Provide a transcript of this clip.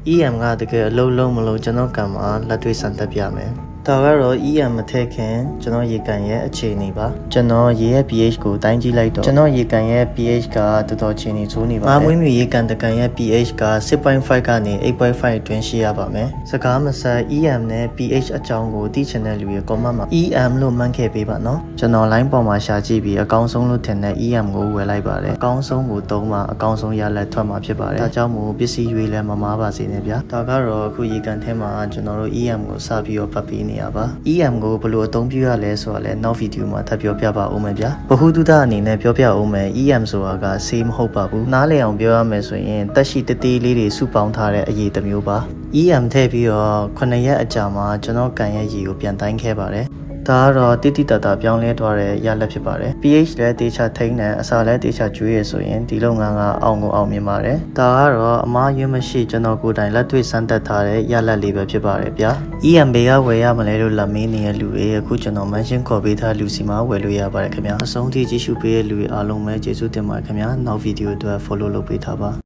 EM ကတကယ်အလုံးလုံးမလုံးကျွန်တော်ကံမှာလက်တွေ့စံတက်ပြမယ်ဒါကတော့ EM မထည့်ခင်ကျွန်တော်ရေကန်ရဲ့အခြေအနေပါကျွန်တော်ရေရဲ့ pH ကိုတိုင်းကြည့်လိုက်တော့ကျွန်တော်ရေကန်ရဲ့ pH ကတော်တော်အခြေအနေဆိုးနေပါတယ်။မွေးမြူရေကန်တကန်ရဲ့ pH က 6.5 ကနေ 8.5 အတွင်းရှိရပါမယ်။စကားမဆက် EM နဲ့ pH အကြောင်းကိုသိချင်တဲ့လူတွေ comment မှာ EM လို့မှန်းခဲ့ပေးပါနော်။ကျွန်တော် line ပေါ်မှာရှာကြည့်ပြီးအကောင်းဆုံးလို့ထင်တဲ့ EM ကိုဝယ်လိုက်ပါတယ်။အကောင်းဆုံးကိုသုံးမှအကောင်းဆုံးရလဒ်ထွက်မှာဖြစ်ပါတယ်။ဒါကြောင့်မို့ပစ္စည်းရွေးလဲမမားပါစေနဲ့ဗျာ။ဒါကတော့အခုရေကန်ထဲမှာကျွန်တော်တို့ EM ကိုစပြီးတော့ဖတ်ပေးနေရပါ EM ကိုဘယ်လိုအသုံးပြုရလဲဆိုတာလဲနောက်ဗီဒီယိုမှာထပ်ပြောပြပါဦးမယ်ဗျာဗဟုသုတအနေနဲ့ပြောပြဦးမယ် EM ဆိုတာကဆေးမဟုတ်ပါဘူးနားလည်အောင်ပြောရမယ်ဆိုရင်တက်ရှိတသေးလေးတွေစုပေါင်းထားတဲ့အရည်တစ်မျိုးပါ EM ထည့်ပြီးတော့9ရက်အကြာမှာကျွန်တော်ကန်ရဲ့ရည်ကိုပြန်တိုင်းခဲ့ပါတယ်ဒါကတော့တိတိတတ်တာပြောင်းလဲသွားတဲ့ရလဒ်ဖြစ်ပါတယ် pH လည်းတေချာထိန်းတယ်အစာလည်းတေချာကျွေးရဆိုရင်ဒီလုပ်ငန်းကအောင်ကိုအောင်မြင်ပါတယ်ဒါကတော့အမားရွေးမရှိကျွန်တော်ကိုယ်တိုင်လက်တွေ့စမ်းသပ်ထားတဲ့ရလဒ်လေးပဲဖြစ်ပါတယ်ဗျာ EM ဘေးကဝယ်ရမလဲလို့လက်မင်းနေတဲ့လူတွေအခုကျွန်တော် mention ခေါ်ပေးထားလူစီမှာဝယ်လို့ရပါတယ်ခင်ဗျာအဆုံးထိကြည့်ရှုပေးတဲ့လူတွေအားလုံးပဲကျေးဇူးတင်ပါတယ်ခင်ဗျာနောက်ဗီဒီယိုအတွက် follow လုပ်ပေးထားပါ